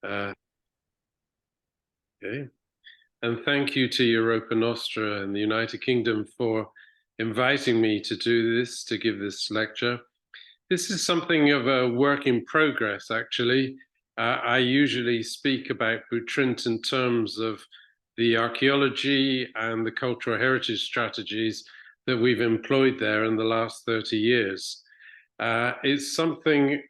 Uh, okay. And thank you to Europa Nostra and the United Kingdom for inviting me to do this, to give this lecture. This is something of a work in progress, actually. I usually speak about Butrint in terms of the archaeology and the cultural heritage strategies that we've employed there in the last 30 years. It's something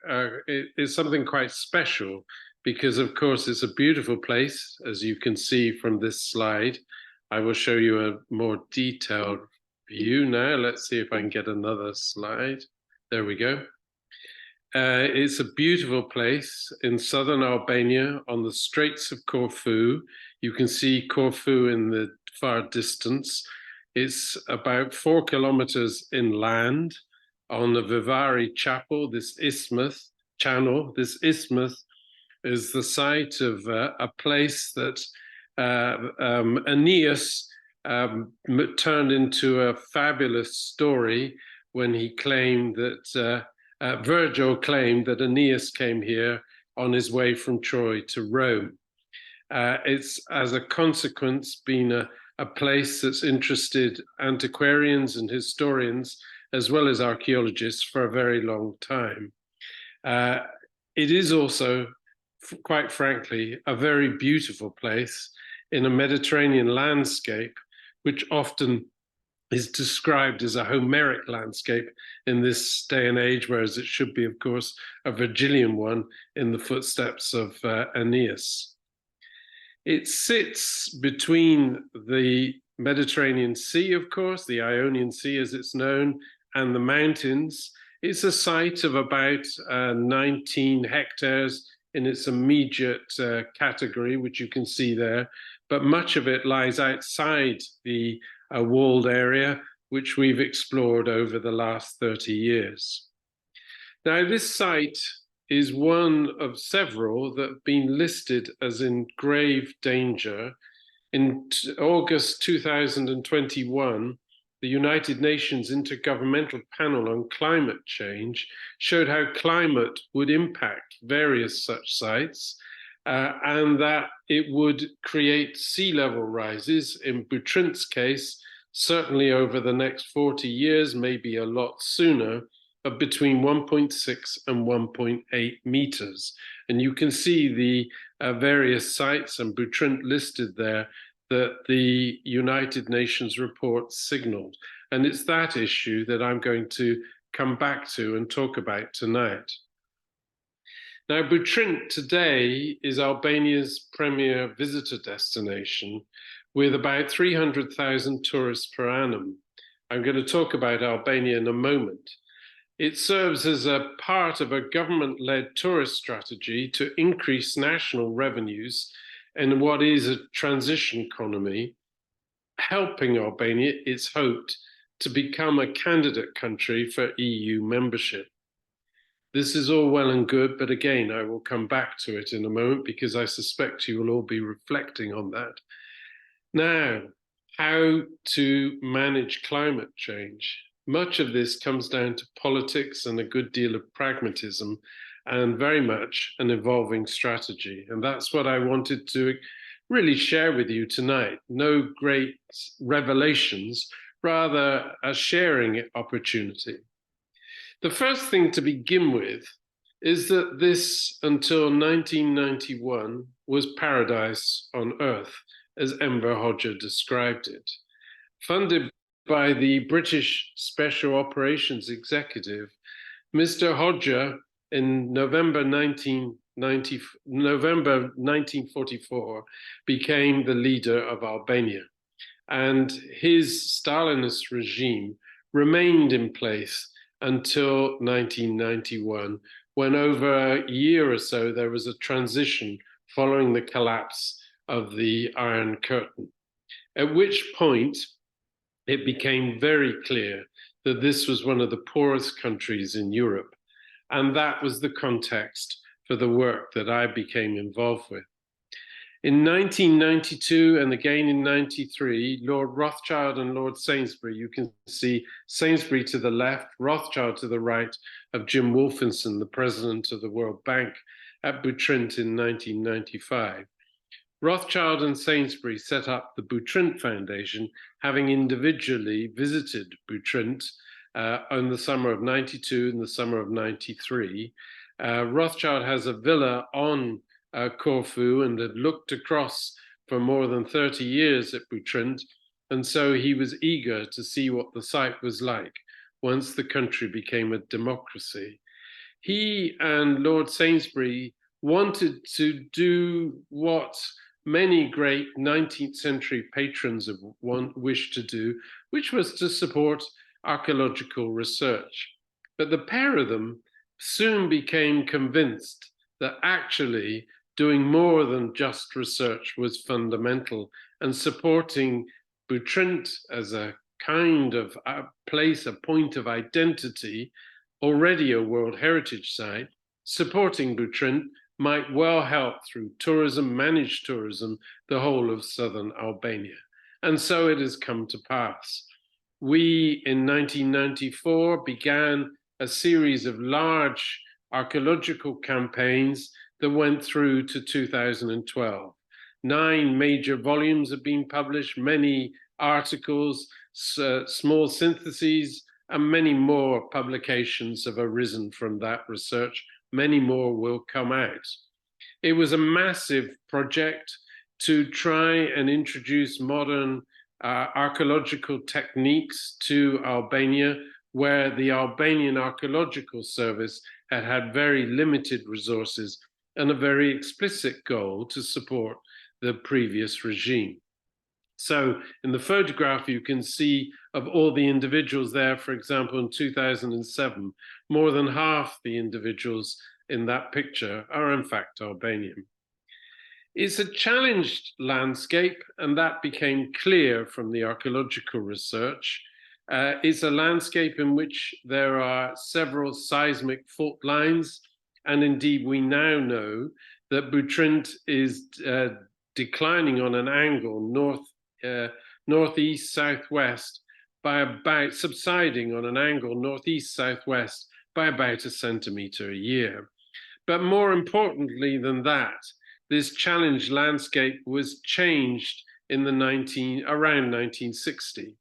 quite special because, of course, it's a beautiful place, as you can see from this slide. I will show you a more detailed view now. Let's see if I can get another slide. There we go. It's a beautiful place in southern Albania on the Straits of Corfu. You can see Corfu in the far distance. It's about 4 kilometers inland on the Vivari Chapel, this isthmus channel. This isthmus is the site of a place that Aeneas turned into a fabulous story when he claimed that Virgil claimed that Aeneas came here on his way from Troy to Rome. It's, as a consequence, been a place that's interested antiquarians and historians, as well as archaeologists, for a very long time. It is also, quite frankly, a very beautiful place in a Mediterranean landscape, which often is described as a Homeric landscape in this day and age, whereas it should be, of course, a Virgilian one in the footsteps of Aeneas. It sits between the Mediterranean Sea, of course, the Ionian Sea as it's known, and the mountains. It's a site of about 19 hectares in its immediate category, which you can see there, but much of it lies outside the walled area, which we've explored over the last 30 years. Now, this site is one of several that have been listed as in grave danger. In August 2021, the United Nations Intergovernmental Panel on Climate Change showed how climate would impact various such sites, and that it would create sea level rises, in Butrint's case, certainly over the next 40 years, maybe a lot sooner, of between 1.6 and 1.8 meters. And you can see the various sites and Butrint listed there that the United Nations report signaled. And it's that issue that I'm going to come back to and talk about tonight. Now, Butrint today is Albania's premier visitor destination with about 300,000 tourists per annum. I'm going to talk about Albania in a moment. It serves as a part of a government-led tourist strategy to increase national revenues in what is a transition economy, helping Albania, it's hoped, to become a candidate country for EU membership. This is all well and good, but again, I will come back to it in a moment because I suspect you will all be reflecting on that. Now, how to manage climate change. Much of this comes down to politics and a good deal of pragmatism and very much an evolving strategy. And that's what I wanted to really share with you tonight. No great revelations, rather a sharing opportunity. The first thing to begin with is that this, until 1991, was paradise on earth, as Enver Hoxha described it. Funded by the British Special Operations Executive, Mr. Hoxha, in November 1944, became the leader of Albania. And his Stalinist regime remained in place until 1991, when over a year or so there was a transition following the collapse of the Iron Curtain, at which point it became very clear that this was one of the poorest countries in Europe. And that was the context for the work that I became involved with. In 1992 and again in 93, Lord Rothschild and Lord Sainsbury, you can see Sainsbury to the left, Rothschild to the right of Jim Wolfenson, the president of the World Bank at Butrint in 1995. Rothschild and Sainsbury set up the Butrint Foundation, having individually visited Butrint in the summer of 92 and the summer of 93. Rothschild has a villa on Corfu and had looked across for more than 30 years at Butrint, and so he was eager to see what the site was like once the country became a democracy. He and Lord Sainsbury wanted to do what many great 19th century patrons have wished to do, which was to support archaeological research. But the pair of them soon became convinced that actually doing more than just research was fundamental, and supporting Butrint as a kind of place, a point of identity, already a World Heritage Site, supporting Butrint might well help through tourism, managed tourism, the whole of southern Albania. And so it has come to pass. We, in 1994, began a series of large archaeological campaigns that went through to 2012. 9 major volumes have been published, many articles, small syntheses, and many more publications have arisen from that research. Many more will come out. It was a massive project to try and introduce modern archaeological techniques to Albania, where the Albanian Archaeological Service had had very limited resources and a very explicit goal to support the previous regime. So in the photograph, you can see of all the individuals there, for example, in 2007, more than half the individuals in that picture are in fact Albanian. It's a challenged landscape, and that became clear from the archaeological research. It's a landscape in which there are several seismic fault lines, and indeed we now know that Butrint is declining on an angle northeast southwest by about, subsiding on an angle northeast southwest by about 1 centimeter a year. But more importantly than that, this challenged landscape was changed in the around 1960.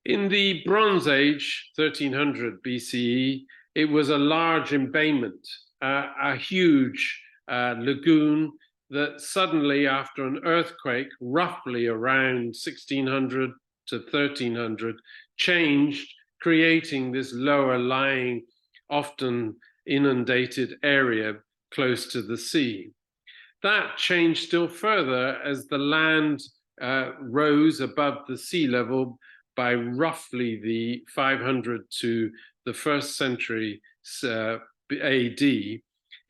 In the Bronze Age, 1300 BCE, it was a large embayment, a huge lagoon that suddenly, after an earthquake, roughly around 1600 to 1300, changed, creating this lower lying, often inundated area close to the sea. That changed still further as the land rose above the sea level by roughly the 500 to the 1st century AD.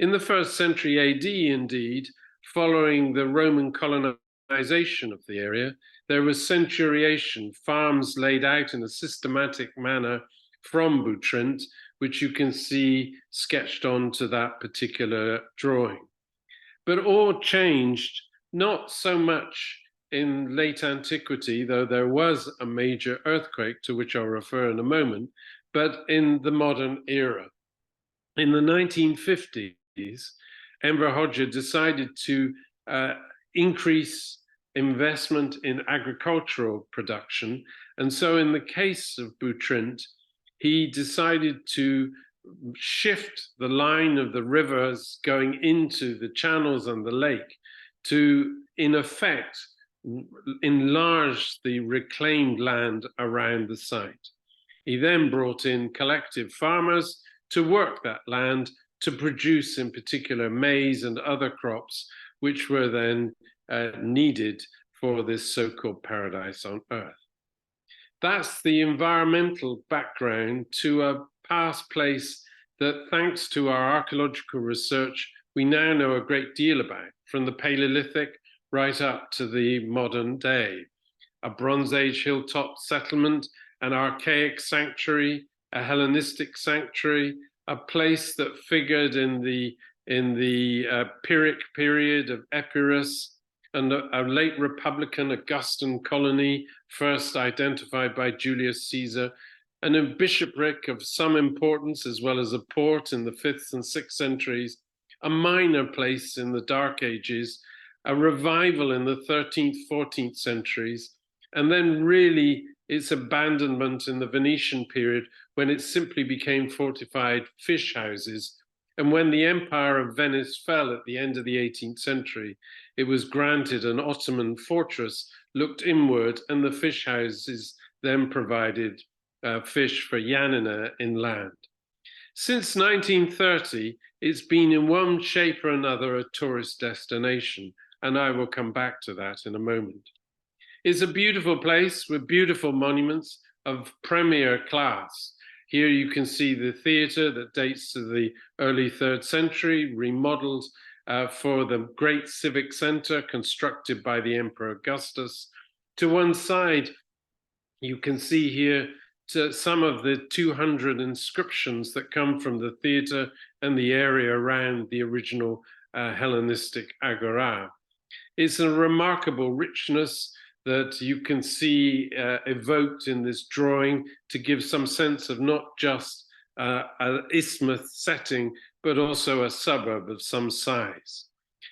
In the 1st century AD, indeed, following the Roman colonization of the area, there was centuriation, farms laid out in a systematic manner from Butrint, which you can see sketched onto that particular drawing. But all changed, not so much in late antiquity, though there was a major earthquake to which I'll refer in a moment, but in the modern era. In the 1950s, Enver Hoxha decided to increase investment in agricultural production. And so in the case of Butrint, he decided to shift the line of the rivers going into the channels and the lake to, in effect, enlarge the reclaimed land around the site. He then brought in collective farmers to work that land to produce, in particular, maize and other crops, which were then needed for this so-called paradise on earth. That's the environmental background to a past place that, thanks to our archaeological research, we now know a great deal about, from the Paleolithic right up to the modern day. A Bronze Age hilltop settlement, an archaic sanctuary, a Hellenistic sanctuary, a place that figured in the Pyrrhic period of Epirus, and a late Republican Augustan colony, first identified by Julius Caesar, and a bishopric of some importance, as well as a port in the 5th and 6th centuries, a minor place in the Dark Ages, a revival in the 13th, 14th centuries, and then really its abandonment in the Venetian period when it simply became fortified fish houses. And when the Empire of Venice fell at the end of the 18th century, it was granted an Ottoman fortress, looked inward, and the fish houses then provided fish for Yanina inland. Since 1930, it's been in one shape or another a tourist destination, and I will come back to that in a moment. It's a beautiful place with beautiful monuments of premier class. Here you can see the theatre that dates to the early 3rd century, remodeled for the great civic centre constructed by the Emperor Augustus. To one side, you can see here some of the 200 inscriptions that come from the theatre and the area around the original Hellenistic agora. It's a remarkable richness that you can see evoked in this drawing to give some sense of not just an isthmus setting, but also a suburb of some size.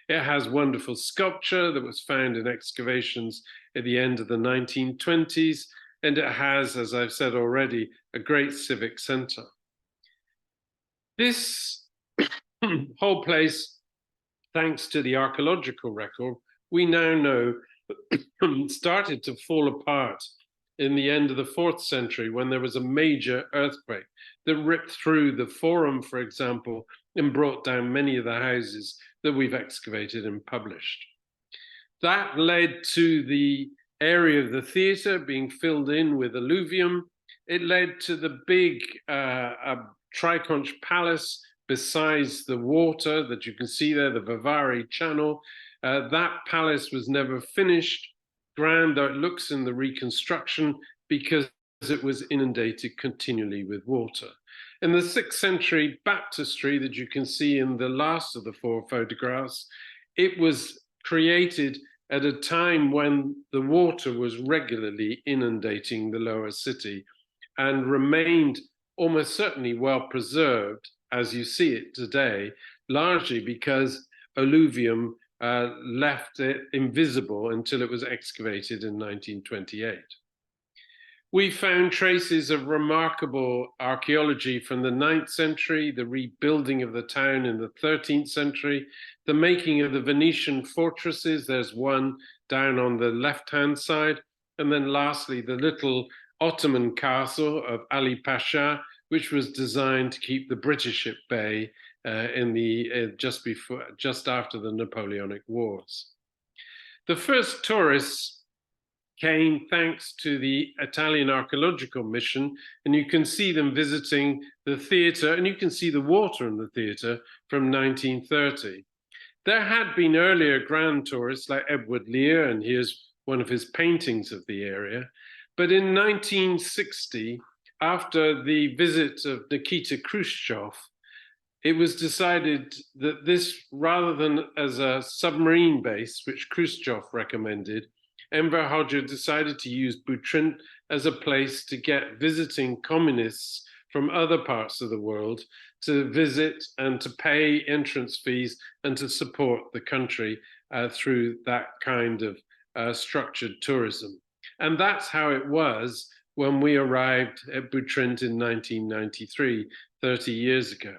It has wonderful sculpture that was found in excavations at the end of the 1920s, and it has, as I've said already, a great civic center. This whole place, thanks to the archaeological record, we now know started to fall apart in the end of the 4th century when there was a major earthquake that ripped through the Forum, for example, and brought down many of the houses that we've excavated and published. That led to the area of the theatre being filled in with alluvium. It led to the big triconch palace besides the water that you can see there, the Vivari Channel. That palace was never finished, grand though it looks in the reconstruction, because it was inundated continually with water. In the 6th century baptistry that you can see in the last of the 4 photographs, it was created at a time when the water was regularly inundating the lower city and remained almost certainly well preserved as you see it today, largely because alluvium left it invisible until it was excavated in 1928. We found traces of remarkable archaeology from the 9th century, the rebuilding of the town in the 13th century, the making of the Venetian fortresses. There's one down on the left-hand side. And then lastly, the little Ottoman castle of Ali Pasha, which was designed to keep the British at bay just after the Napoleonic Wars. The first tourists came thanks to the Italian archaeological mission, and you can see them visiting the theatre, and you can see the water in the theatre from 1930. There had been earlier grand tourists like Edward Lear, and here's one of his paintings of the area. But in 1960, after the visit of Nikita Khrushchev, it was decided that this, rather than as a submarine base, which Khrushchev recommended, Enver Hoxha decided to use Butrint as a place to get visiting communists from other parts of the world to visit and to pay entrance fees and to support the country through that kind of structured tourism. And that's how it was when we arrived at Butrint in 1993, 30 years ago.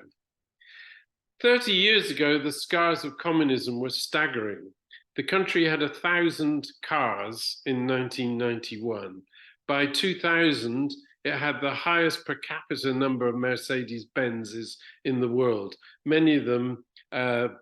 30 years ago, the scars of communism were staggering. The country had 1,000 cars in 1991. By 2000, it had the highest per capita number of Mercedes-Benzes in the world, many of them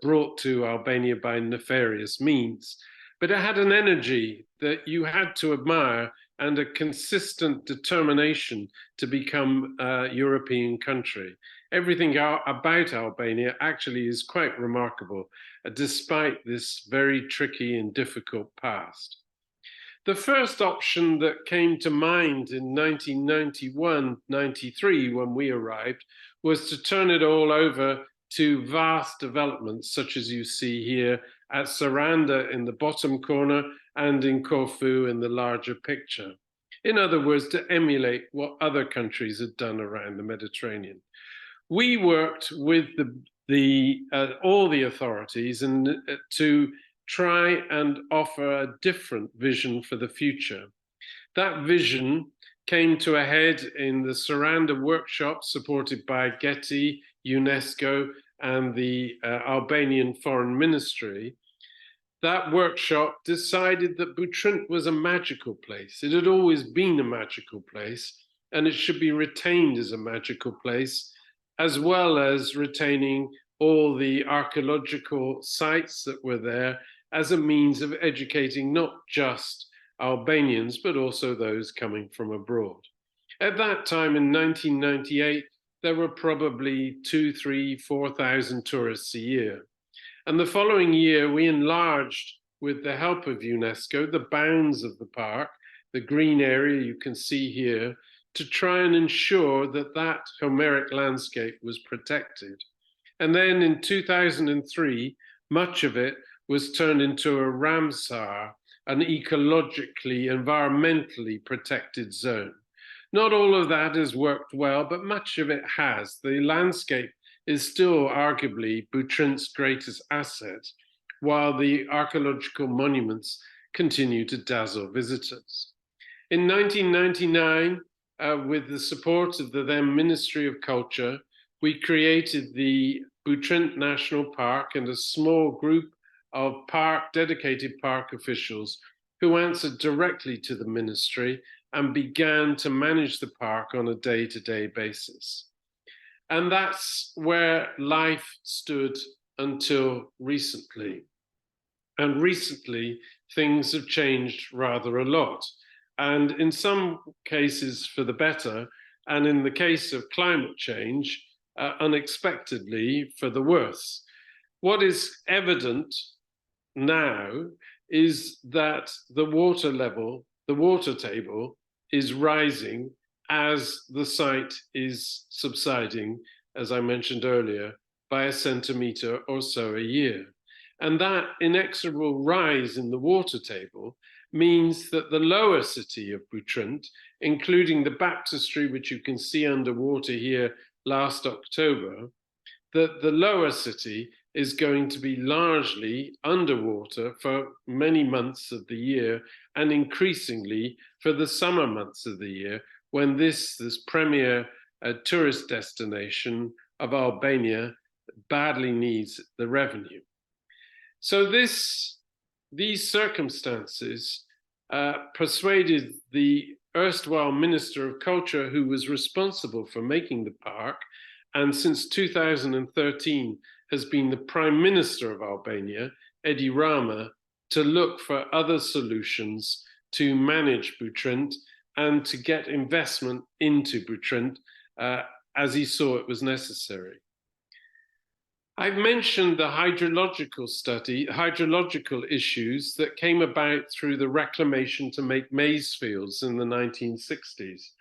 brought to Albania by nefarious means. But it had an energy that you had to admire and a consistent determination to become a European country. Everything about Albania actually is quite remarkable, despite this very tricky and difficult past. The first option that came to mind in 1991-93 when we arrived was to turn it all over to vast developments such as you see here at Saranda in the bottom corner and in Corfu in the larger picture. In other words, to emulate what other countries had done around the Mediterranean. We worked with the all the authorities and to try and offer a different vision for the future. That vision came to a head in the Saranda workshop supported by Getty, UNESCO, and the Albanian Foreign Ministry. That workshop decided that Butrint was a magical place. It had always been a magical place, and it should be retained as a magical place, as well as retaining all the archaeological sites that were there as a means of educating not just Albanians, but also those coming from abroad. At that time in 1998, there were probably 2,000, 3,000, 4,000 tourists a year. And the following year, we enlarged, with the help of UNESCO, the bounds of the park, the green area you can see here, to try and ensure that that Homeric landscape was protected. And then in 2003, much of it was turned into a Ramsar, an ecologically, environmentally protected zone. Not all of that has worked well, but much of it has. The landscape is still arguably Butrint's greatest asset, while the archaeological monuments continue to dazzle visitors. In 1999, with the support of the then Ministry of Culture, we created the Butrint National Park and a small group of dedicated park officials who answered directly to the ministry and began to manage the park on a day-to-day basis. And that's where life stood until recently. And recently, things have changed rather a lot. And in some cases for the better, and in the case of climate change, unexpectedly for the worse. What is evident now is that the water level, the water table, is rising as the site is subsiding, as I mentioned earlier, by 1 centimeter or so a year. And that inexorable rise in the water table means that the lower city of Butrint, including the baptistry, which you can see underwater here last October, that the lower city is going to be largely underwater for many months of the year, and increasingly for the summer months of the year, when this premier tourist destination of Albania badly needs the revenue. So these circumstances persuaded the erstwhile Minister of Culture, who was responsible for making the park, and since 2013 has been the Prime Minister of Albania, Edi Rama, to look for other solutions to manage Butrint and to get investment into Butrint as he saw it was necessary. I've mentioned the hydrological issues that came about through the reclamation to make maize fields in the 1960s.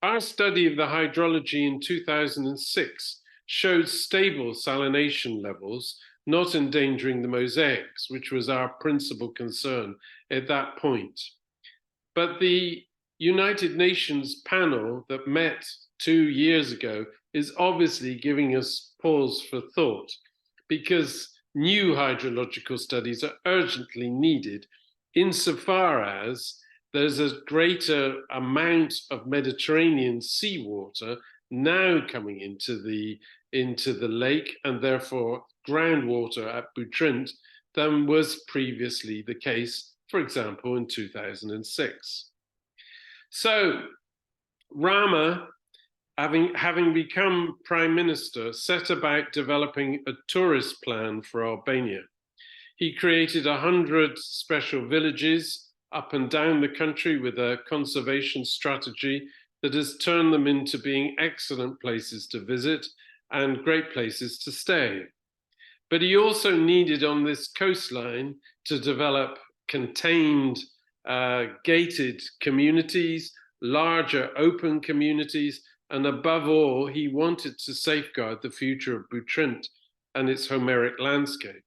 Our study of the hydrology in 2006 showed stable salination levels, not endangering the mosaics, which was our principal concern at that point. But the United Nations panel that met 2 years ago is obviously giving us pause for thought, because new hydrological studies are urgently needed insofar as there's a greater amount of Mediterranean seawater now coming into the lake, and therefore groundwater at Butrint, than was previously the case, for example, in 2006. So Rama, having become Prime Minister, set about developing a tourist plan for Albania. He created 100 special villages up and down the country with a conservation strategy that has turned them into being excellent places to visit and great places to stay. But he also needed on this coastline to develop contained, gated communities, larger open communities, and above all, he wanted to safeguard the future of Butrint and its Homeric landscape.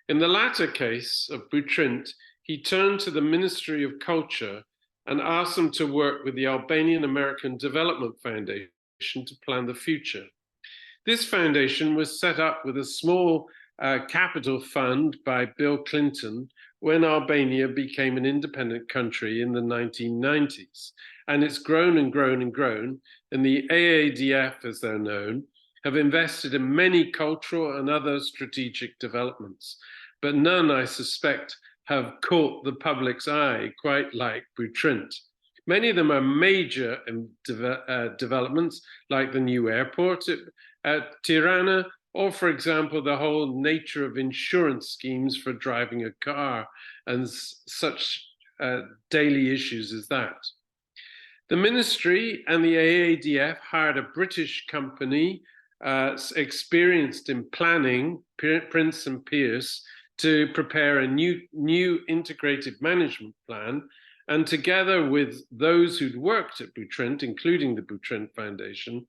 In the latter case of Butrint, he turned to the Ministry of Culture and asked them to work with the Albanian American Development Foundation to plan the future. This foundation was set up with a small capital fund by Bill Clinton when Albania became an independent country in the 1990s. And it's grown and grown and grown. And the AADF, as they're known, have invested in many cultural and other strategic developments, but none, I suspect, have caught the public's eye quite like Butrint. Many of them are major developments, like the new airport at Tirana, or, for example, the whole nature of insurance schemes for driving a car and such daily issues as that. The ministry and the AADF hired a British company experienced in planning, Prince and Pierce, to prepare a new integrated management plan. And together with those who'd worked at Butrint, including the Butrint Foundation,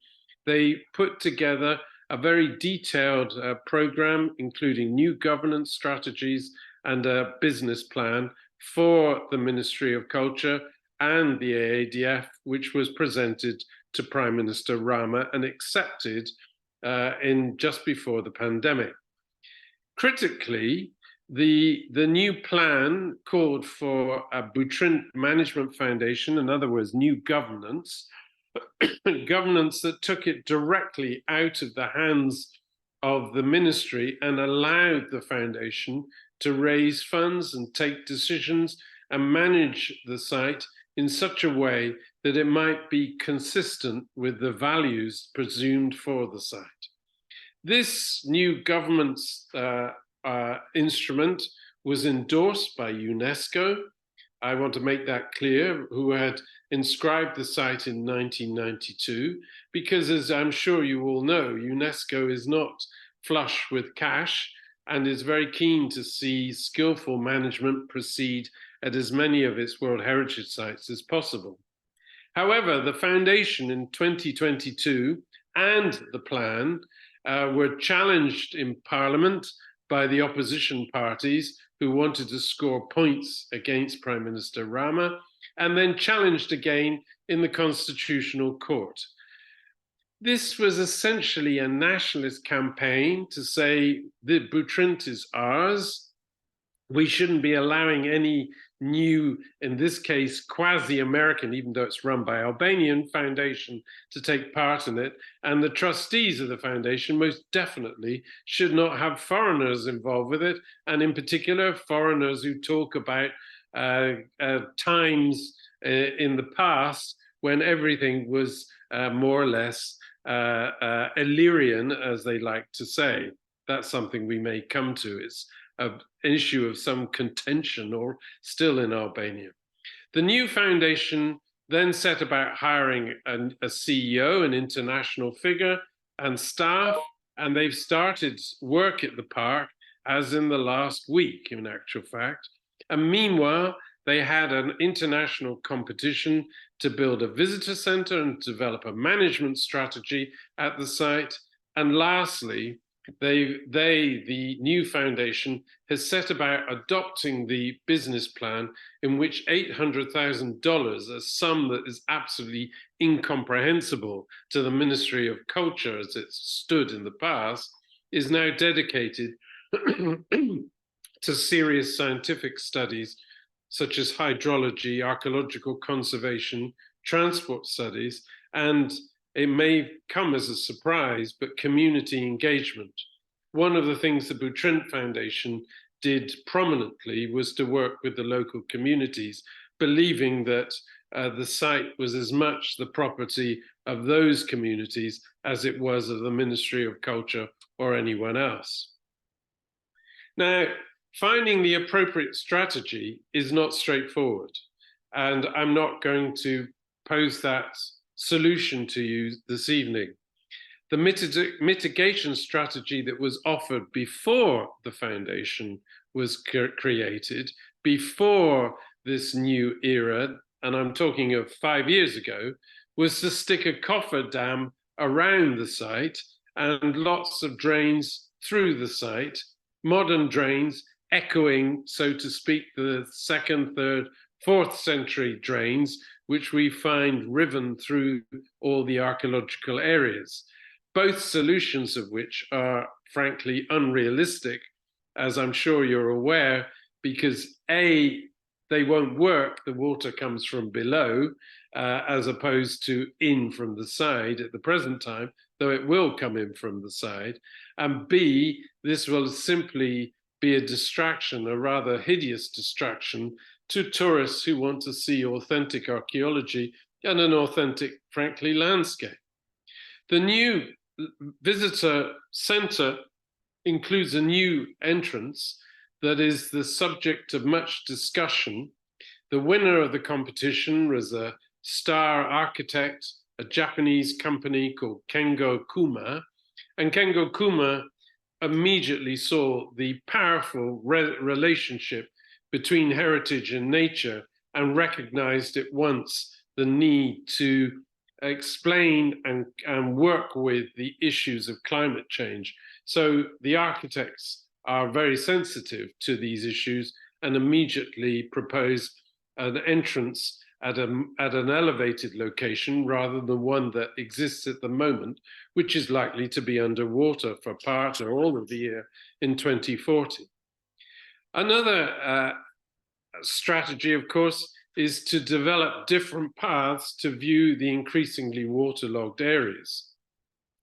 they put together a very detailed program, including new governance strategies and a business plan for the Ministry of Culture and the AADF, which was presented to Prime Minister Rama and accepted in just before the pandemic. Critically, the new plan called for a Butrint Management Foundation, in other words, new governance, governance that took it directly out of the hands of the ministry and allowed the foundation to raise funds and take decisions and manage the site in such a way that it might be consistent with the values presumed for the site. This new government's instrument was endorsed by UNESCO. I want to make that clear, who had inscribed the site in 1992, because as I'm sure you all know, UNESCO is not flush with cash and is very keen to see skillful management proceed at as many of its World Heritage sites as possible. However, the foundation in 2022 and the plan were challenged in Parliament by the opposition parties who wanted to score points against Prime Minister Rama, and then challenged again in the Constitutional Court. This was essentially a nationalist campaign to say that Butrint is ours. We shouldn't be allowing any new, in this case, quasi-American, even though it's run by Albanian foundation, to take part in it. And the trustees of the foundation most definitely should not have foreigners involved with it. And in particular, foreigners who talk about times in the past when everything was more or less Illyrian, as they like to say. That's something we may come to. It's an issue of some contention or still in Albania. The new foundation then set about hiring a CEO, an international figure, and staff, and they've started work at the park as in the last week, in actual fact. And meanwhile, they had an international competition to build a visitor center and develop a management strategy at the site. And lastly, the new foundation has set about adopting the business plan in which $800,000, a sum that is absolutely incomprehensible to the Ministry of Culture as it stood in the past, is now dedicated to serious scientific studies such as hydrology, archaeological conservation, transport studies, and it may come as a surprise, but community engagement. One of the things the Butrint Foundation did prominently was to work with the local communities, believing that the site was as much the property of those communities as it was of the Ministry of Culture or anyone else. Now, finding the appropriate strategy is not straightforward, and I'm not going to pose that solution to you this evening. The mitigation strategy that was offered before the foundation was created, before this new era, and I'm talking of 5 years ago, was to stick a coffer dam around the site and lots of drains through the site, modern drains echoing, so to speak, the 2nd, 3rd, 4th century drains, which we find riven through all the archaeological areas. both solutions of which are frankly unrealistic, as I'm sure you're aware, because A, they won't work, the water comes from below, as opposed to in from the side at the present time, though it will come in from the side. And B, this will simply be a distraction, a rather hideous distraction, to tourists who want to see authentic archaeology and an authentic, frankly, landscape. The new visitor center includes a new entrance that is the subject of much discussion. The winner of the competition was a star architect, a Japanese company called Kengo Kuma, and Kengo Kuma immediately saw the powerful relationship between heritage and nature and recognized at once the need to explain and work with the issues of climate change. So the architects are very sensitive to these issues and immediately propose an entrance at an elevated location rather than one that exists at the moment, which is likely to be underwater for part or all of the year in 2040. Another strategy, of course, is to develop different paths to view the increasingly waterlogged areas.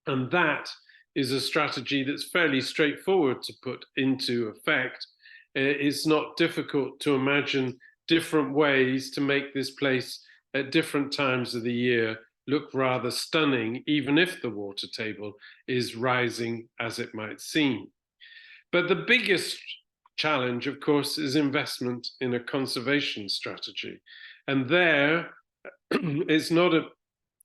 And that is a strategy that's fairly straightforward to put into effect. It's not difficult to imagine different ways to make this place at different times of the year look rather stunning, even if the water table is rising as it might seem. But the biggest challenge, of course, is investment in a conservation strategy. And there, it's not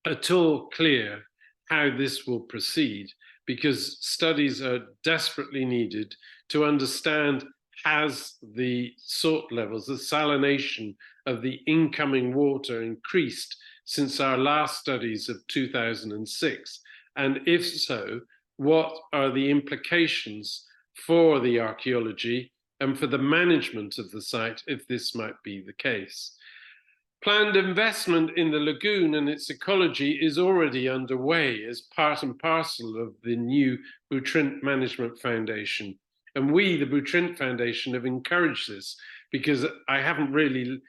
at all clear how this will proceed, because studies are desperately needed to understand, has the salt levels, the salination of the incoming water increased since our last studies of 2006? And if so, what are the implications for the archaeology and for the management of the site if this might be the case? Planned investment in the lagoon and its ecology is already underway as part and parcel of the new Butrint Management Foundation. And we, the Butrint Foundation, have encouraged this, because I haven't really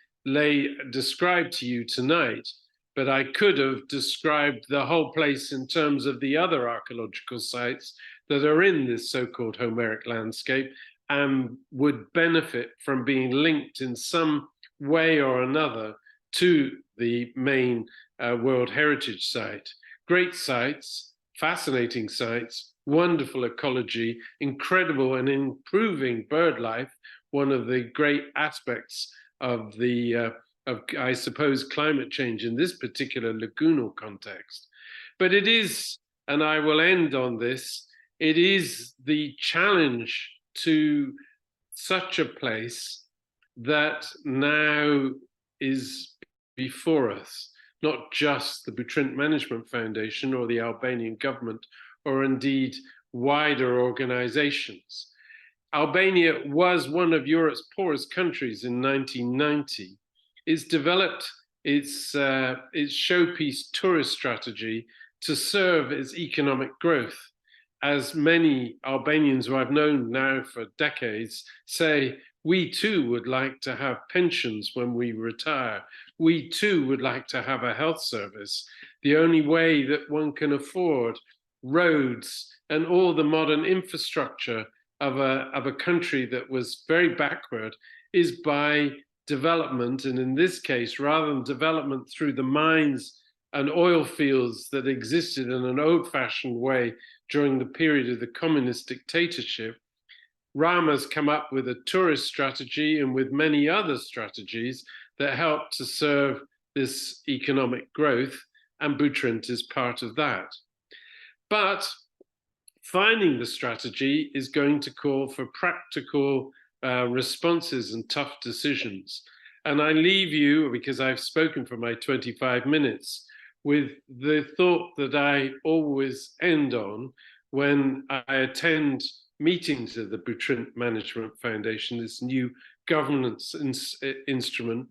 described to you tonight, but I could have described the whole place in terms of the other archaeological sites that are in this so-called Homeric landscape and would benefit from being linked in some way or another to the main World Heritage Site. Great sites, fascinating sites, wonderful ecology, incredible and improving bird life, one of the great aspects of I suppose, climate change in this particular lagoonal context. But it is, and I will end on this, it is the challenge to such a place that now is before us, not just the Butrint Management Foundation or the Albanian government, or indeed wider organizations. Albania was one of Europe's poorest countries in 1990. It's developed its showpiece tourist strategy to serve its economic growth. As many Albanians who I've known now for decades say, we too would like to have pensions when we retire. We too would like to have a health service. The only way that one can afford roads and all the modern infrastructure of a country that was very backward is by development, and in this case, rather than development through the mines and oil fields that existed in an old-fashioned way during the period of the communist dictatorship, Rama's come up with a tourist strategy and with many other strategies that help to serve this economic growth, and Butrint is part of that. But finding the strategy is going to call for practical responses and tough decisions. And I leave you, because I've spoken for my 25 minutes, with the thought that I always end on when I attend meetings of the Butrint Management Foundation, this new governance instrument,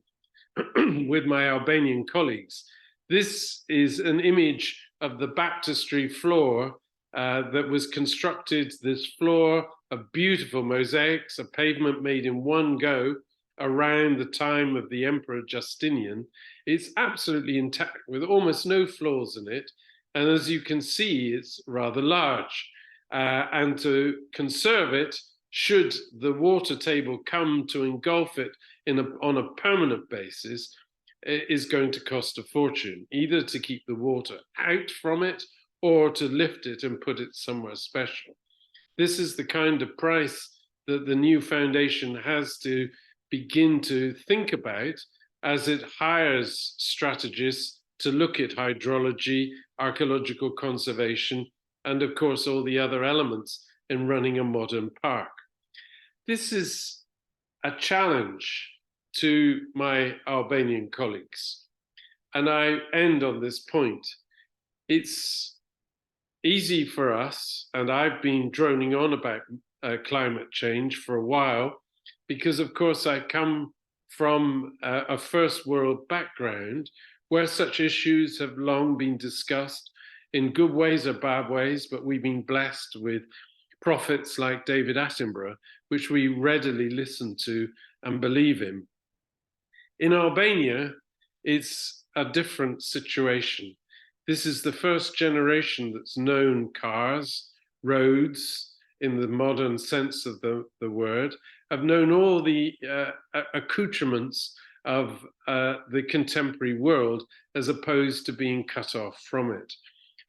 with my Albanian colleagues. This is an image of the baptistry floor that was constructed, this floor of beautiful mosaics, a pavement made in one go around the time of the Emperor Justinian. It's absolutely intact with almost no flaws in it. And as you can see, it's rather large. And to conserve it, should the water table come to engulf it on a permanent basis, it is going to cost a fortune, either to keep the water out from it or to lift it and put it somewhere special. This is the kind of price that the new foundation has to begin to think about as it hires strategists to look at hydrology, archaeological conservation, and of course all the other elements in running a modern park. This is a challenge to my Albanian colleagues. And I end on this point. It's easy for us, and I've been droning on about climate change for a while, because of course I come from a first world background where such issues have long been discussed in good ways or bad ways, but we've been blessed with prophets like David Attenborough, which we readily listen to and believe in. In Albania, it's a different situation. This is the first generation that's known cars, roads, in the modern sense of the word, have known all the accoutrements of the contemporary world as opposed to being cut off from it.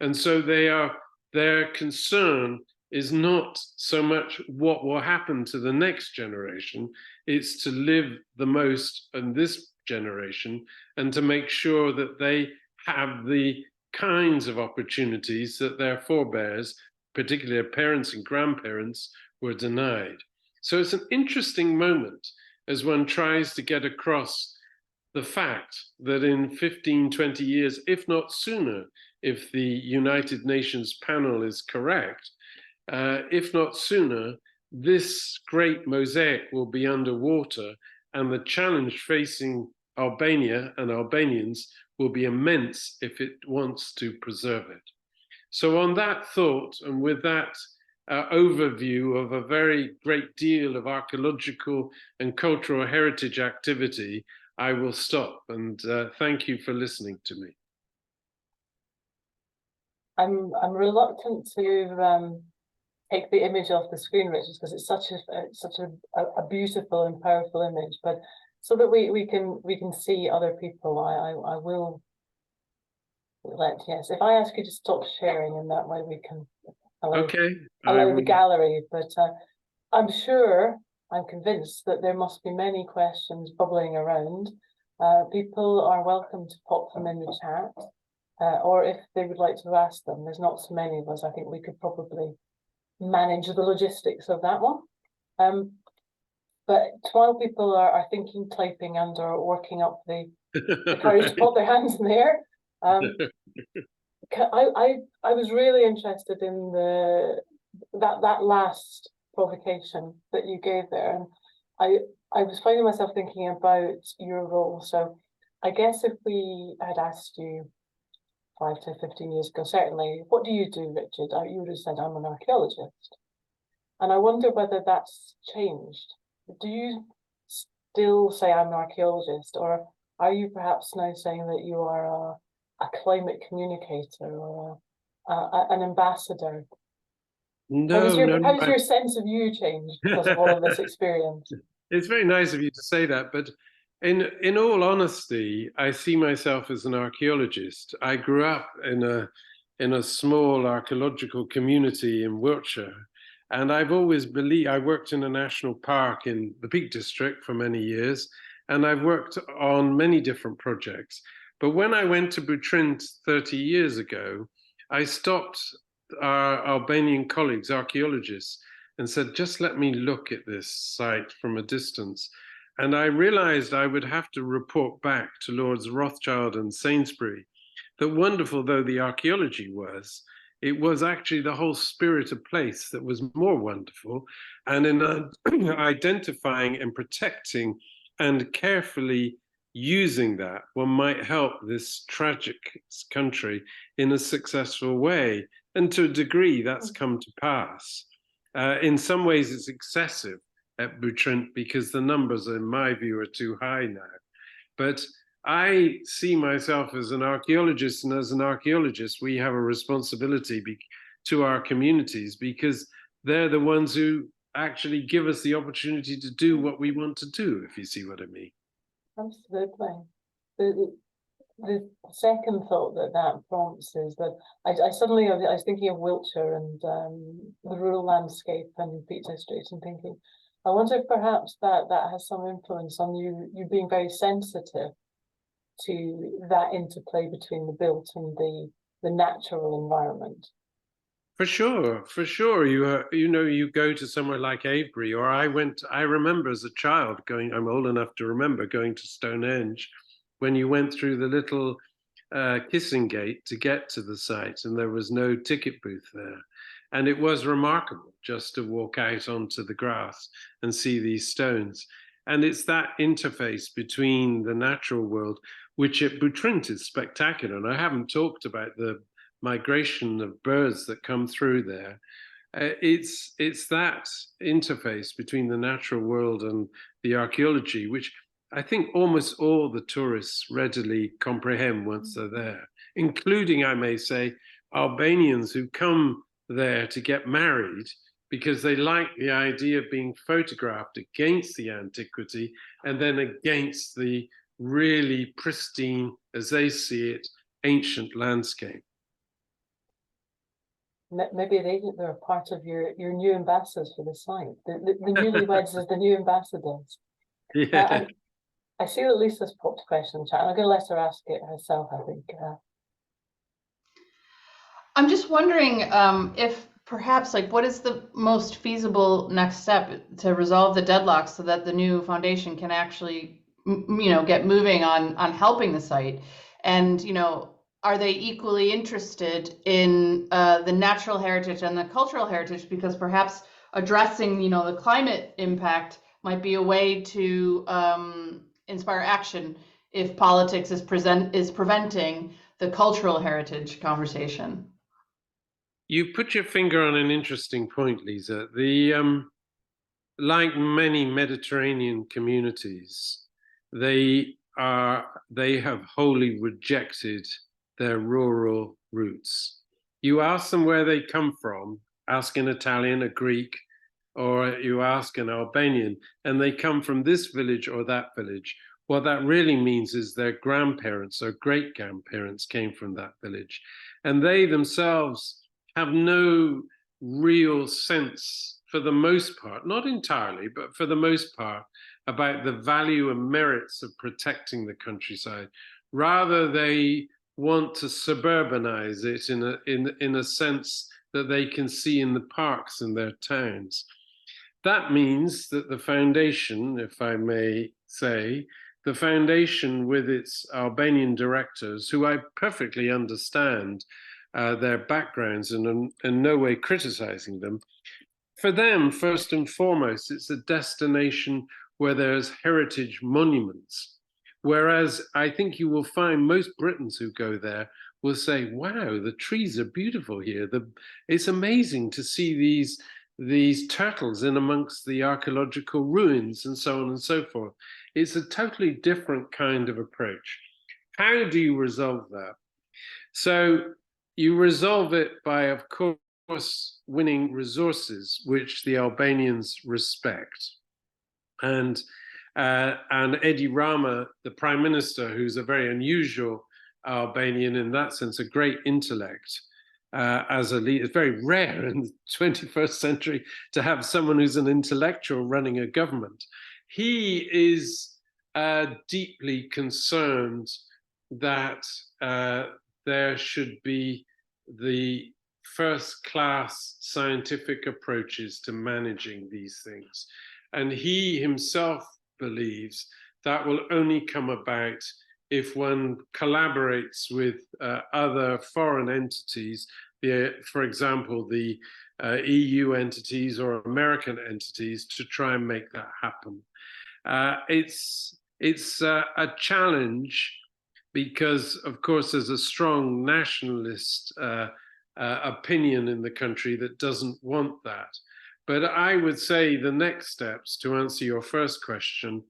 And so their concern is not so much what will happen to the next generation, it's to live the most in this generation and to make sure that they have the kinds of opportunities that their forebears, particularly their parents and grandparents, were denied. So it's an interesting moment as one tries to get across the fact that in 15, 20 years, if not sooner, if the United Nations panel is correct, if not sooner, this great mosaic will be underwater, and the challenge facing Albania and Albanians will be immense if it wants to preserve it. So on that thought, and with that overview of a very great deal of archaeological and cultural heritage activity, I will stop, and thank you for listening to me. I'm reluctant to take the image off the screen, Richard, because it's such a beautiful and powerful image. But so that we can see other people, I will yes. If I ask you to stop sharing, in that way we can allow the gallery. But I'm convinced that there must be many questions bubbling around. People are welcome to pop them in the chat, or if they would like to ask them. There's not so many of us. I think we could probably manage the logistics of that one. But while people are thinking, typing, and or working up the courage to put their hands in the air, I was really interested in that last provocation that you gave there, and I was finding myself thinking about your role. So I guess if we had asked you 5 to 15 years ago, certainly, what do you do, Richard? You would have said, I'm an archaeologist. And I wonder whether that's changed. Do you still say I'm an archaeologist, or are you perhaps now saying that you are a climate communicator or an ambassador? No, how's your sense of you changed because of all of this experience? It's very nice of you to say that, but in all honesty, I see myself as an archaeologist. I grew up in a small archaeological community in Wiltshire, and I've always believed. I worked in a national park in the Peak District for many years, and I've worked on many different projects. But when I went to Butrint 30 years ago, I stopped our Albanian colleagues, archaeologists, and said, just let me look at this site from a distance. And I realized I would have to report back to Lords Rothschild and Sainsbury that, wonderful though the archaeology was, it was actually the whole spirit of place that was more wonderful. And in identifying and protecting and carefully using that, one might help this tragic country in a successful way. And to a degree, that's come to pass. In some ways, it's excessive at Butrint because the numbers, in my view, are too high now. But I see myself as an archaeologist, and as an archaeologist, we have a responsibility to our communities because they're the ones who actually give us the opportunity to do what we want to do, if you see what I mean. Absolutely. The second thought that prompts is that I was thinking of Wiltshire and the rural landscape and Peak District, and thinking, I wonder if perhaps that has some influence on you being very sensitive to that interplay between the built and the natural environment. For sure, for sure. You go to somewhere like Avebury, or I remember as a child I'm old enough to remember going to Stonehenge when you went through the little kissing gate to get to the site, and there was no ticket booth there. And it was remarkable just to walk out onto the grass and see these stones. And it's that interface between the natural world, which at Butrint is spectacular. And I haven't talked about the migration of birds that come through there. It's that interface between the natural world and the archaeology, which I think almost all the tourists readily comprehend once they're there, including, I may say, Albanians who come there to get married because they like the idea of being photographed against the antiquity and then against the really pristine, as they see it, ancient landscape. Maybe they're part of your new ambassadors for the site. The newlyweds as the new ambassadors. Yeah. I see that Lisa's popped a question in chat, and I'm going to let her ask it herself, I think. I'm just wondering if perhaps, what is the most feasible next step to resolve the deadlock so that the new foundation can actually, get moving on helping the site? And, are they equally interested in the natural heritage and the cultural heritage? Because perhaps addressing, the climate impact might be a way to inspire action if politics is preventing the cultural heritage conversation. You put your finger on an interesting point, Lisa. Like many Mediterranean communities, they have wholly rejected their rural roots. You ask them where they come from, ask an Italian, a Greek, or you ask an Albanian, and they come from this village or that village. What that really means is their grandparents or great-grandparents came from that village. And they themselves have no real sense, for the most part, not entirely, but for the most part, about the value and merits of protecting the countryside. Rather, they want to suburbanize it in a sense that they can see in the parks in their towns. That means that the foundation, if I may say, the foundation with its Albanian directors, who I perfectly understand their backgrounds and in no way criticizing them, for them, first and foremost, it's a destination where there's heritage monuments. Whereas I think you will find most Britons who go there will say, wow, the trees are beautiful here. It's amazing to see these turtles in amongst the archaeological ruins and so on and so forth. It's a totally different kind of approach. How do you resolve that? So you resolve it by, of course, winning resources, which the Albanians respect. And Edi Rama, the prime minister, who's a very unusual Albanian in that sense, a great intellect as a leader. It's very rare in the 21st century to have someone who's an intellectual running a government. He is deeply concerned that there should be the first-class scientific approaches to managing these things. And he himself believes that will only come about if one collaborates with other foreign entities, for example, the EU entities or American entities, to try and make that happen. It's a challenge because, of course, there's a strong nationalist opinion in the country that doesn't want that. But I would say the next steps, to answer your first question,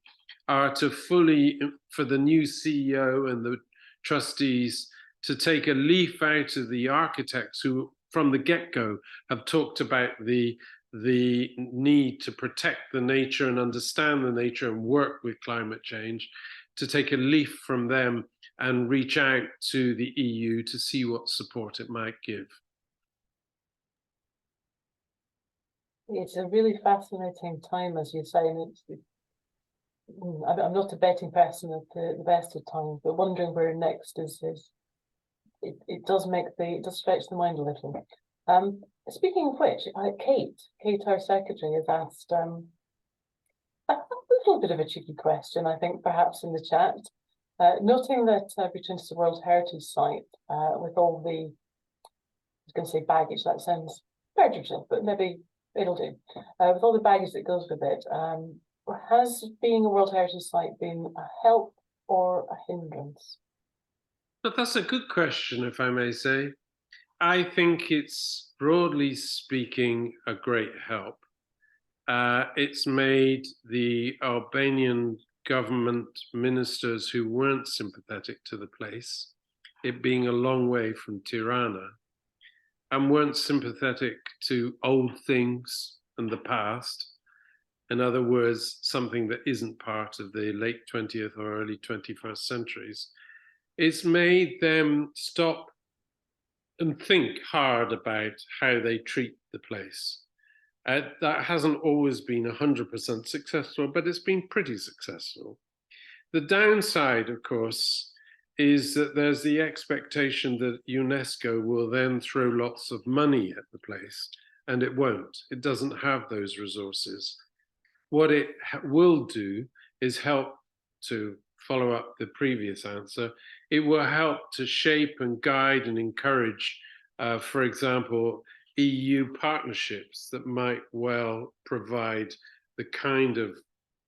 are to fully, for the new CEO and the trustees, to take a leaf out of the architects who, from the get-go, have talked about the need to protect the nature and understand the nature and work with climate change, to take a leaf from them and reach out to the EU to see what support it might give. It's a really fascinating time, as you say, and I'm not a betting person at the best of times, but wondering where next is it does stretch the mind a little. Speaking of which, Kate, our secretary, has asked a little bit of a cheeky question, I think, perhaps in the chat, noting that Butrint is a World Heritage Site with all the, I was going to say baggage, that sounds pejorative, but maybe it'll do. With all the baggage that goes with it, has being a World Heritage Site been a help or a hindrance? But that's a good question, if I may say. I think it's, broadly speaking, a great help. It's made the Albanian government ministers who weren't sympathetic to the place, it being a long way from Tirana, and weren't sympathetic to old things and the past. In other words, something that isn't part of the late 20th or early 21st centuries. It's made them stop and think hard about how they treat the place. That hasn't always been 100% successful, but it's been pretty successful. The downside, of course, is that there's the expectation that UNESCO will then throw lots of money at the place, and it won't. It doesn't have those resources. What it will do is help, to follow up the previous answer, it will help to shape and guide and encourage, for example, EU partnerships that might well provide the kind of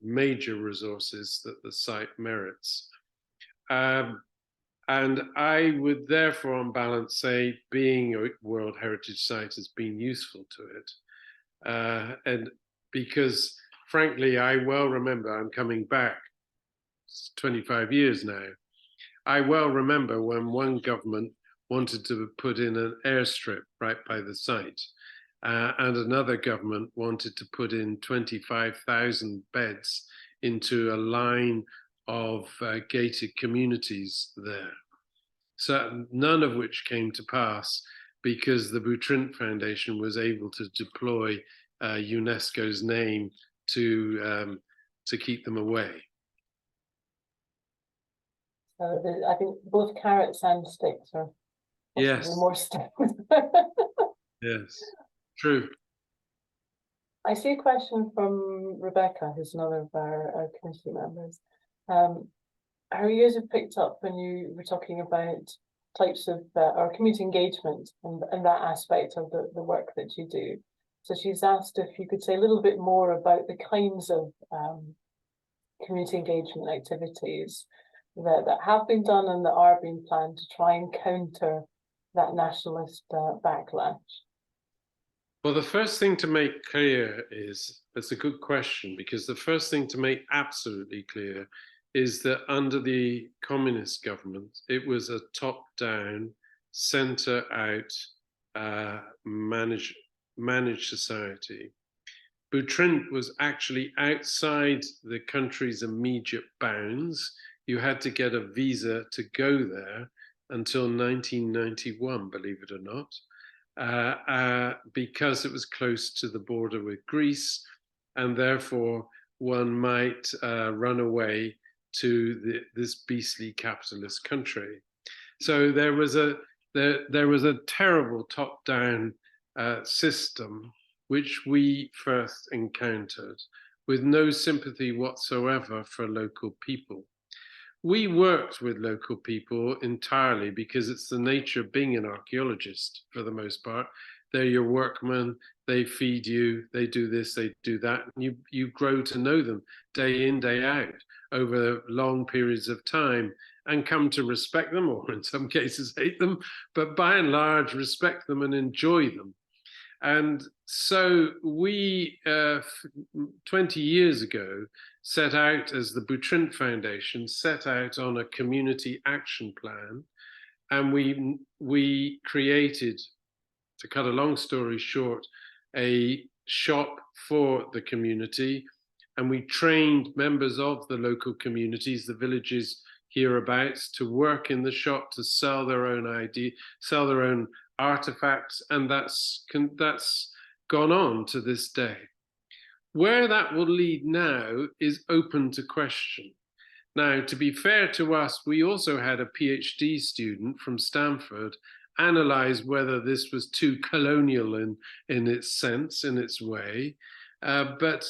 major resources that the site merits. And I would therefore, on balance, say being a World Heritage Site has been useful to it. And because, frankly, I well remember, I'm coming back 25 years now, I well remember when one government wanted to put in an airstrip right by the site, and another government wanted to put in 25,000 beds into a line of gated communities there. So none of which came to pass because the Butrint Foundation was able to deploy UNESCO's name to keep them away. I think both carrots and sticks are yes more sticks. Yes, true. I see a question from Rebecca, who's another of our community members. Her ears have picked up when you were talking about types of or community engagement and that aspect of the work that you do. So she's asked if you could say a little bit more about the kinds of community engagement activities that have been done and that are being planned to try and counter that nationalist backlash. Well, the first thing to make clear is, it's a good question, because the first thing to make absolutely clear is that under the communist government, it was a top-down, center-out, managed society. Butrint was actually outside the country's immediate bounds. You had to get a visa to go there until 1991, believe it or not, because it was close to the border with Greece, and therefore one might run away to this beastly capitalist country. So there was a terrible top-down system which we first encountered, with no sympathy whatsoever for local people. We worked with local people entirely because it's the nature of being an archaeologist for the most part. They're your workmen, they feed you, they do this, they do that, and you grow to know them day in, day out over long periods of time. and come to respect them, or in some cases hate them, but by and large respect them and enjoy them. And so we, 20 years ago, set out, as the Butrint Foundation, set out on a community action plan. And we created, to cut a long story short, a shop for the community. And we trained members of the local communities, the villages hereabouts, to work in the shop, to sell their own sell their own artifacts, and that's gone on to this day. Where that will lead now is open to question. Now, to be fair to us, we also had a PhD student from Stanford analyze whether this was too colonial in its sense, in its way. But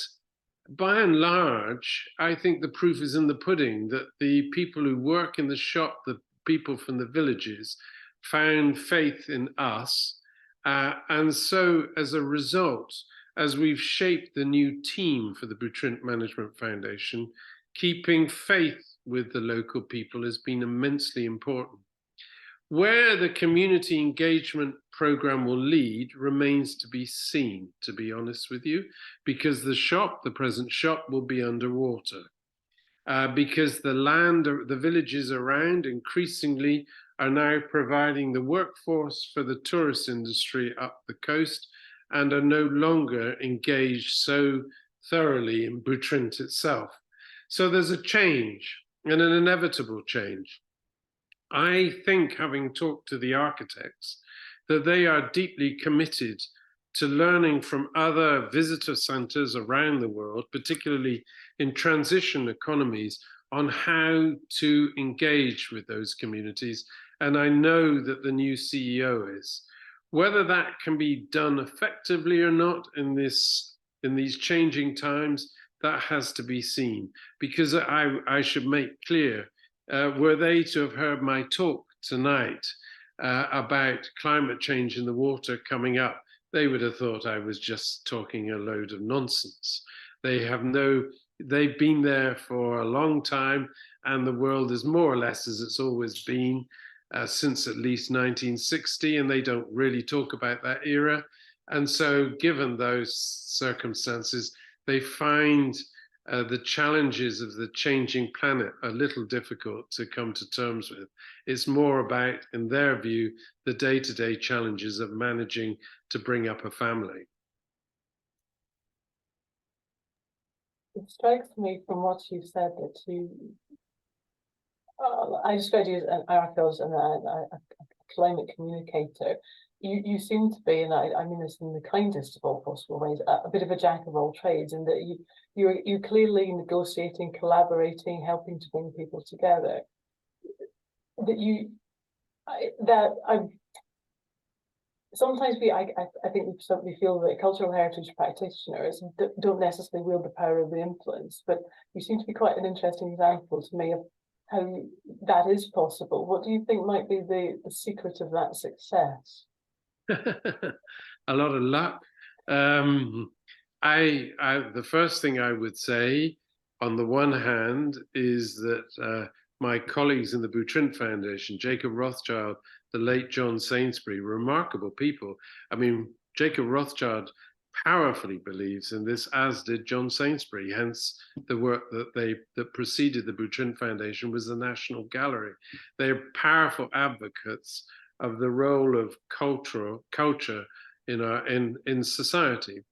by and large, I think the proof is in the pudding, that the people who work in the shop, the people from the villages, found faith in us. And so as a result, as we've shaped the new team for the Butrint Management Foundation, keeping faith with the local people has been immensely important. Where the community engagement program will lead remains to be seen, to be honest with you, because the present shop will be underwater. Because the villages around increasingly are now providing the workforce for the tourist industry up the coast and are no longer engaged so thoroughly in Butrint itself. So there's a change, and an inevitable change. I think, having talked to the architects, that they are deeply committed to learning from other visitor centers around the world, particularly in transition economies, on how to engage with those communities. And I know that the new CEO is. Whether that can be done effectively or not in these changing times, that has to be seen. Because I should make clear, were they to have heard my talk tonight about climate change in the water coming up, they would have thought I was just talking a load of nonsense. They've been there for a long time, and the world is more or less as it's always been since at least 1960, and they don't really talk about that era. And so given those circumstances, they find the challenges of the changing planet a little difficult to come to terms with. It's more about, in their view, the day-to-day challenges of managing to bring up a family. It strikes me from what you said that I described you as an archaeologist and a climate communicator. You seem to be, and I mean this in the kindest of all possible ways, a bit of a jack of all trades, in that you're clearly negotiating, collaborating, helping to bring people together. Sometimes I think we feel that cultural heritage practitioners don't necessarily wield the power of the influence, but you seem to be quite an interesting example to me of how that is possible. What do you think might be the secret of that success? A lot of luck. The first thing I would say, on the one hand, is that my colleagues in the Butrint Foundation, Jacob Rothschild, the late John Sainsbury, remarkable people. I mean, Jacob Rothschild powerfully believes in this, as did John Sainsbury. Hence, the work that preceded the Butrint Foundation was the National Gallery. They are powerful advocates of the role of culture in society.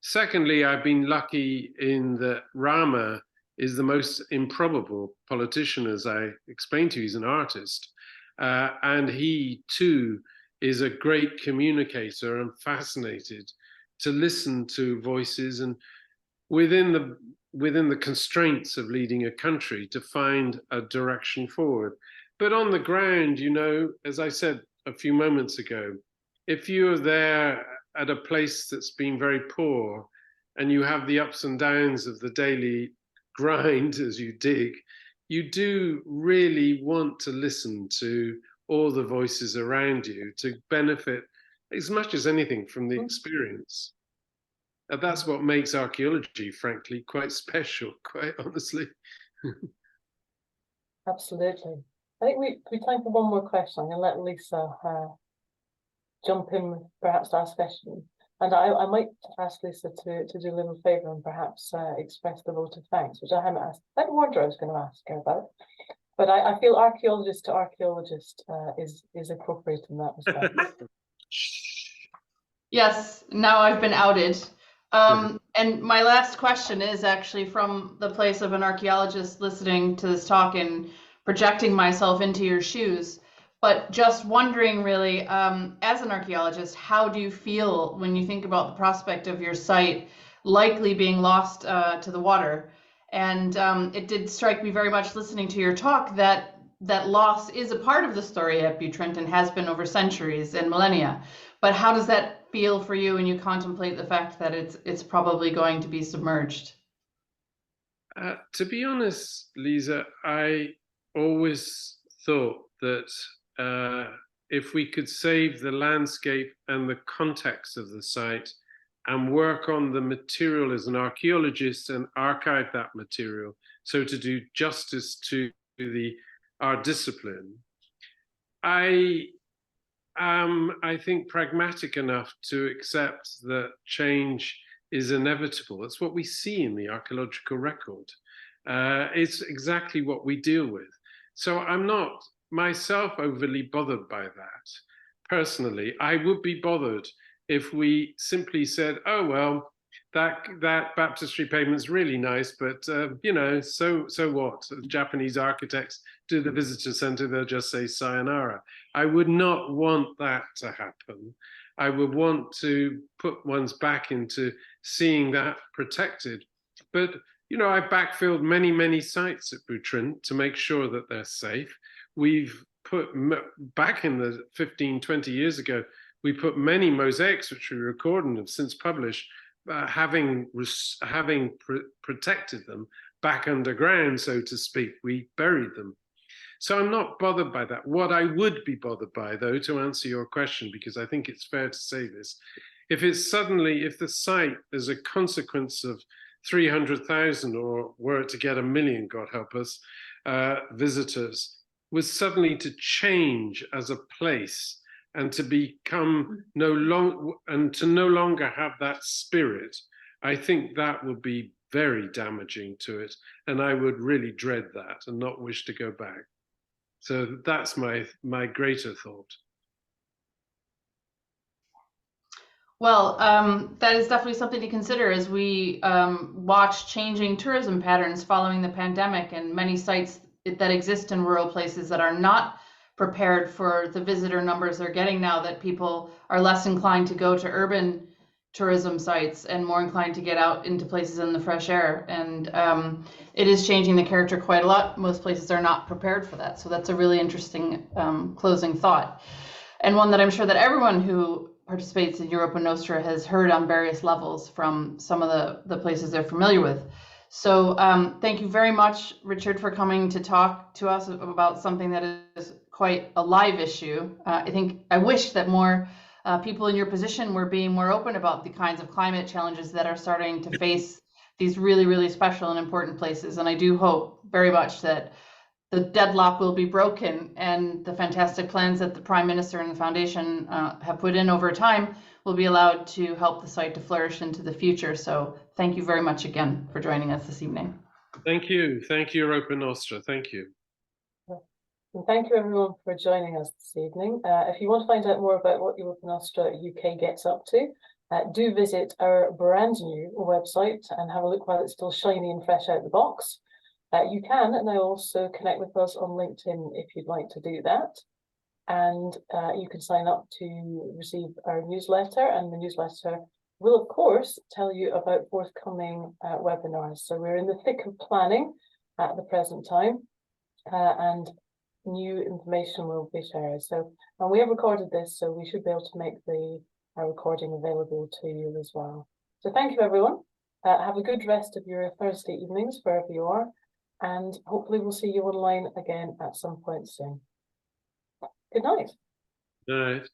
Secondly, I've been lucky in that Rama is the most improbable politician, as I explained to you. He's an artist, and he too is a great communicator and fascinated to listen to voices, and within the constraints of leading a country, to find a direction forward. But on the ground, you know, as I said a few moments ago, if you're there at a place that's been very poor and you have the ups and downs of the daily grind as you dig, you do really want to listen to all the voices around you to benefit as much as anything from the experience. And that's what makes archaeology, frankly, quite special, quite honestly. Absolutely. I think we time for one more question. I'm going to let Lisa jump in, perhaps to ask a question. And I might ask Lisa to do a little favour and perhaps express the vote of thanks, which I haven't asked. I wonder I was going to ask her about. But I feel archaeologist to archaeologist is appropriate in that respect. Yes, now I've been outed. And my last question is actually from the place of an archaeologist listening to this talk and projecting myself into your shoes. But just wondering really, as an archaeologist, how do you feel when you think about the prospect of your site likely being lost to the water? And it did strike me very much listening to your talk that loss is a part of the story at Butrint and has been over centuries and millennia. But how does that feel for you when you contemplate the fact that it's probably going to be submerged? To be honest, Lisa, I always thought that if we could save the landscape and the context of the site and work on the material as an archaeologist and archive that material, so to do justice to our discipline, I think pragmatic enough to accept that change is inevitable. It's what we see in the archaeological record. It's exactly what we deal with. So I'm not myself overly bothered by that. Personally, I would be bothered if we simply said, oh, well, that baptistry pavement's really nice, but you know, so what? Japanese architects do the visitor center, they'll just say sayonara. I would not want that to happen. I would want to put one's back into seeing that protected. But you know, I backfilled many sites at Butrint to make sure that they're safe. We've put, back in the 15, 20 years ago, we put many mosaics, which we recorded and have since published, having protected them back underground, so to speak. We buried them. So I'm not bothered by that. What I would be bothered by, though, to answer your question, because I think it's fair to say this, if the site, as a consequence of 300,000, or were it to get 1 million, God help us, visitors, was suddenly to change as a place and to become no longer have that spirit, I think that would be very damaging to it, and I would really dread that and not wish to go back. So that's my greater thought. Well, that is definitely something to consider as we watch changing tourism patterns following the pandemic, and many sites that exist in rural places that are not prepared for the visitor numbers they're getting now, that people are less inclined to go to urban tourism sites and more inclined to get out into places in the fresh air. And it is changing the character quite a lot. Most places are not prepared for that. So that's a really interesting closing thought, and one that I'm sure that everyone who participates in Europa Nostra has heard on various levels from some of the places they're familiar with. So thank you very much, Richard, for coming to talk to us about something that is quite a live issue. I wish that more people in your position were being more open about the kinds of climate challenges that are starting to face these really special and important places. And I do hope very much that the deadlock will be broken, and the fantastic plans that the Prime Minister and the Foundation have put in over time will be allowed to help the site to flourish into the future. So thank you very much again for joining us this evening. Thank you, Europa Nostra, thank you. And thank you everyone for joining us this evening. If you want to find out more about what Europa Nostra UK gets up to, do visit our brand new website and have a look while it's still shiny and fresh out the box. You can now also connect with us on LinkedIn if you'd like to do that. And you can sign up to receive our newsletter, and the newsletter will, of course, tell you about forthcoming webinars. So we're in the thick of planning at the present time, and new information will be shared. So, and we have recorded this, so we should be able to make the recording available to you as well. So thank you, everyone. Have a good rest of your Thursday evenings, wherever you are. And hopefully we'll see you online again at some point soon. Good night. Good night.